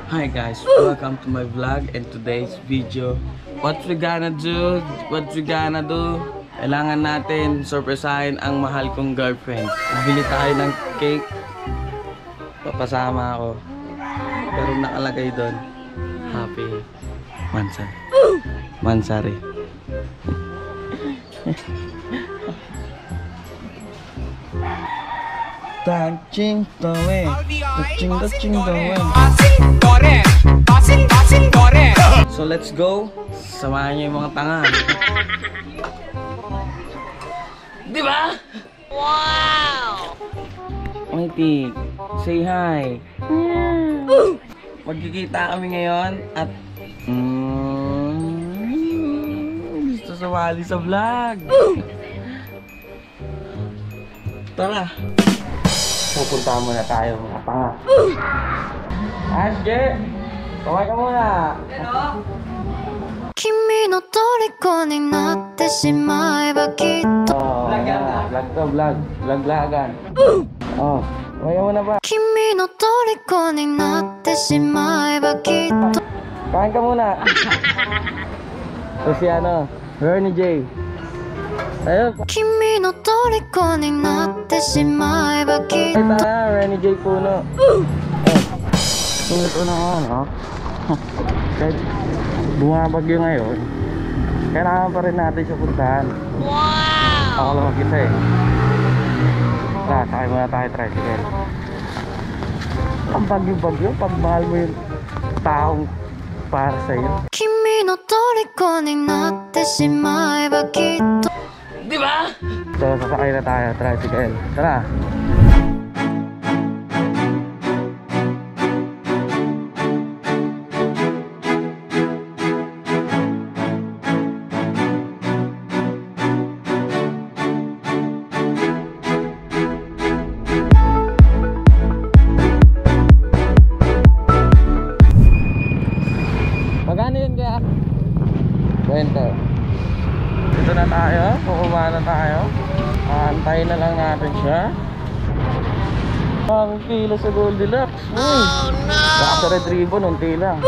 Hi guys, welcome to my vlog and today's video. What we gonna do? Kailangan natin surpresahin ang mahal kong girlfriend. Bili tayo ng cake. Papasama ako. Pero nakalagay doon, Happy Mansari. Touching the way. So let's go. Samahan niyo yung mga tanga. Di ba? Wow! Mighty, say hi. Magkikita kami ngayon at gusto sumali sa vlog. Tara. Pupunta muna tayo mga tanga. Asge! Kaway ka muna! Kimi no toriko ni natte shimaeba kitto. Vlog-vlogan. Oh, kaway mo na ba? Kimi no toriko ni natte shimaeba kitto. Kain ka muna. So si Bernie J. Ayun. Kimi no toriko ni natte shimaeba kitto. Ay tara, Bernie J Puno. Ito na kahit bumabagyo ngayon, kailangan pa rin natin siya puntahan. Wow! Ako lang mag-isa eh. Tara, sakay muna tayo tricycle. Ang bagyo-bagyo, pagmahal mo yung taong para sa'yo. Kimi no toriko ni natte shimaeba kitto. Di ba? So, sasakay na tayo, tricycle. Tara! Magkano yun kaya? 20. Dito na tayo, kukuha na tayo. Antayin na lang natin siya. Ang kilo sa Goldilocks. Oh no! Baka sa Red Ribbon, unti lang.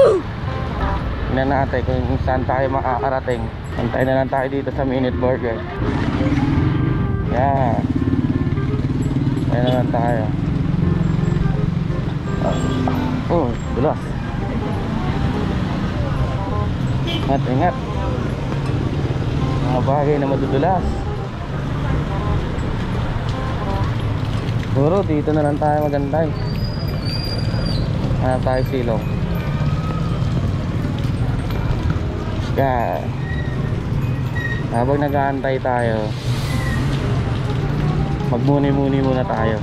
Tingnan natin kung saan tayo makakarating. Antayin na lang tayo dito sa Minute Burger. Yan. Antayin na lang tayo. Oh, dulas. Ingat. Mga bagay na madudulas. Puro dito na lang tayo magantay. Tayo silong. Kaya habang nag-aantay tayo, magmuni-muni muna tayo.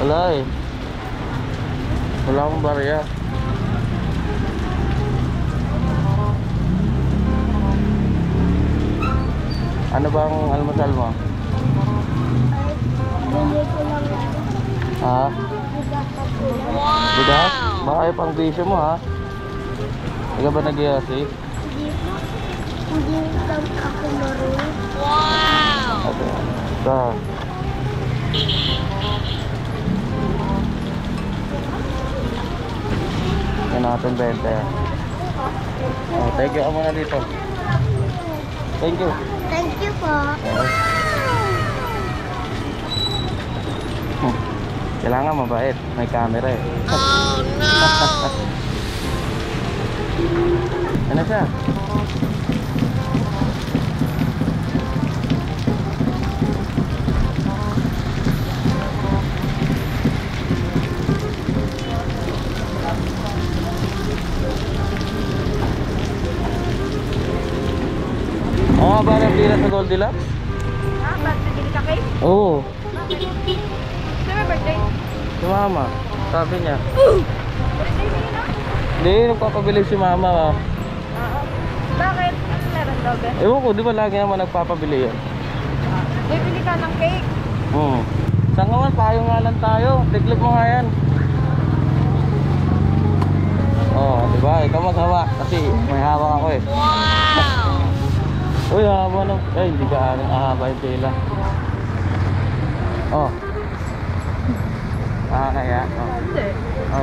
Wala eh. Wala akong barya. Ano ba ang almusal mo? Ha? Bigas? Baka yung pang bisyo mo ha? Hindi ka ba nag-iasi? Hindi lang ako marunong. Wow! Ito. Yan natin 20. Oh, thank you ka muna dito. Thank you. Thank you po. Kailangan mabait. May camera eh. Oh no! Ano siya? Oo, ba ng pila sa Goldilocks? Ah, ba't nagili ka cake? Oo, Sino may birthday? si mama. Sabi niya. Birthday niya na? Hindi, nagpapabili si mama. Oo. Bakit? Ano meron daw, Ben? Ewan ko, di ba lagi naman nagpapabili yun? Bibili ka ng cake. Saan nga man, payo nga lang tayo. Tiklop mo nga yan. Di ba? Ikaw maghawak kasi may hawak ako eh. Wow! Uy, haba na. Eh, hindi ka aning ahaba yung pila. Kaya. Hindi.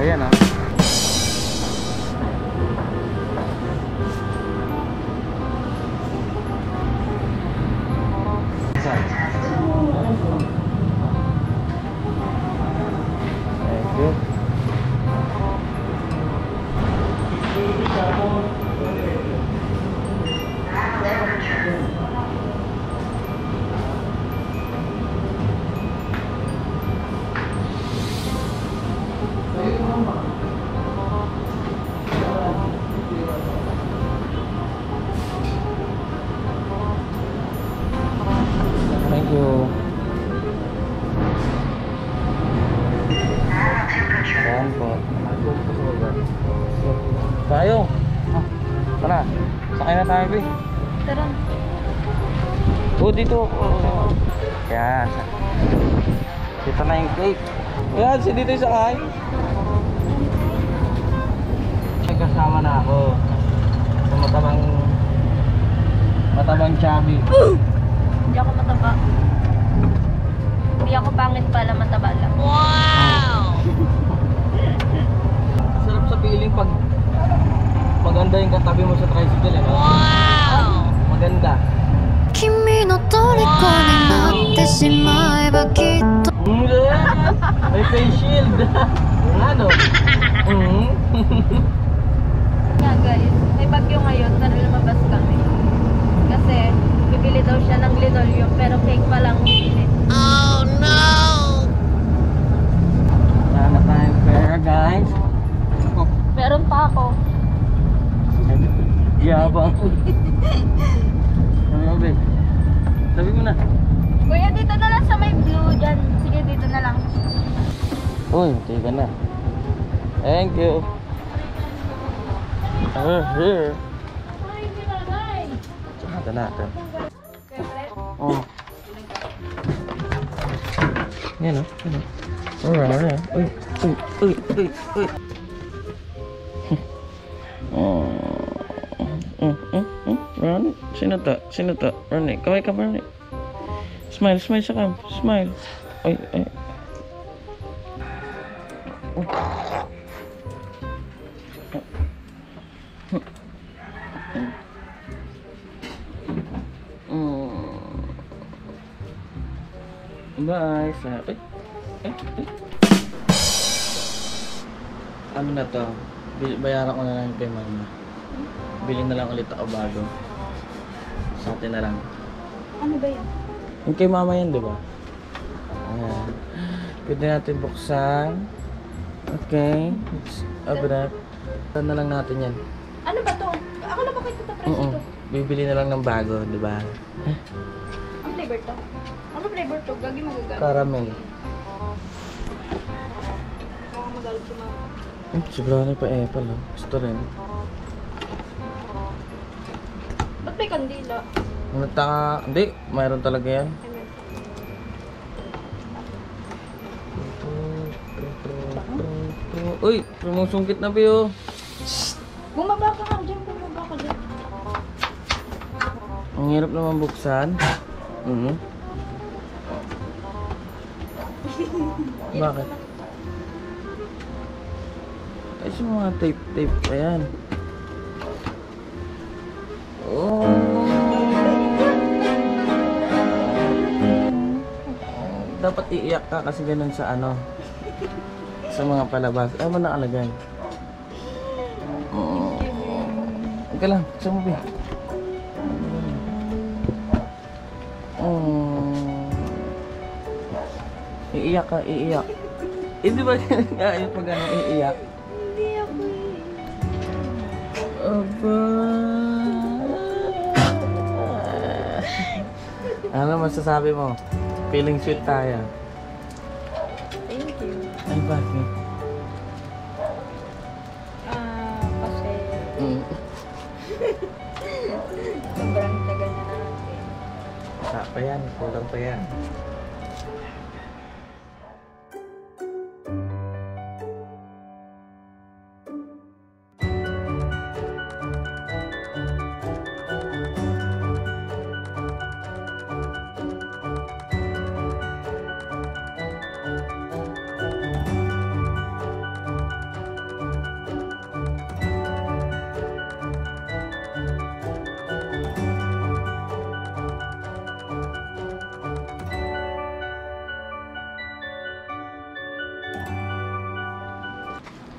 Yan Thank you. Thank you. Ayan po. Tayo. Tara. Sakay na tayo, Bi. Tara. Dito. Yan. Dito na yung cake. Yan, dito yung sakay. May kasama na ako. Sa matabang chubby. Hindi ako mataba. Hindi ako pangit pala, mataba lang. Sarap sa feeling pag maganda yung katabi mo sa tricycle, eh. Wow! Maganda. 君の虜になってしまえばきっと May face shield. Ano? Nga guys, may bagyo ngayon, tara lumabas kami. Kasi bibili daw siya ng linoleum pero cake pa lang bibili. Wala na tayong pera, guys. Meron pa ako. Yabang. Sabi mo, Be. Sabi mo na. Kuya, dito na lang sa may blue dyan. Sige, dito na lang. Uy, teka na. Thank you. Here. Ito natin. Yan o. Alright. Uy. Ronnie? Sino to? Ronnie, kaway ka, Ronnie. Smile sa cam. Smile. Ay. Bye. Ano na to? Bayaran ko na lang kay mama. Bili na lang ulit ako bago. Sa atin na lang. Ano ba yan? Yung kay mama yan, di ba? Ayan. Pwede natin buksan. Okay. Let's open up. Buksan na lang natin yan. Ano ba to? Ako na ba kayo tatrace ito? Bibili na lang ng bago, di ba? Ang flavor to? Ano flavor to? Gagi magagalit. Caramel. Baka magalit si mama. Sobrang pa apple, oh. Gusto rin. Ba't may kandila? Hindi, mayroon talaga yan. Uy, sumusungkit na, Bio. Bumaba ka dyan. Ang hirap naman buksan. Bakit? Ay, sa mga tape pa yan. Dapat iiyak ka kasi ganun sa ano. Sa mga palabas. Ay, mo nakalagay. Teka lang, saan mo ba? Iiyak ka, iiyak. Hindi ba ayun pag ano, iiyak? Hindi ako Aba. Ano masasabi mo? Feeling sweet tayo. Thank you. Ay, bakit? Kasi sobrang tagal na natin. Wala pa yan, kulang pa yan.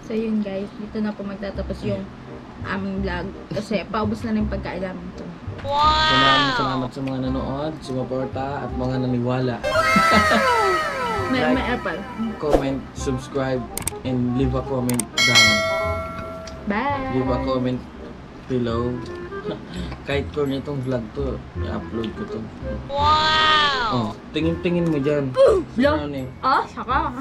So yun guys, dito na po magtatapos yung aming vlog. Kasi paubos na ng pagkain namin ito. So maraming salamat sa mga nanood, sumuporta at mga naniwala. May apple. Comment, subscribe, and leave a comment down. Bye! Leave a comment below. Kahit kung itong vlog to, i-upload ko to. Wow! Oh, tingin-tingin mo dyan. Vlog? Ano eh? Ah, saka.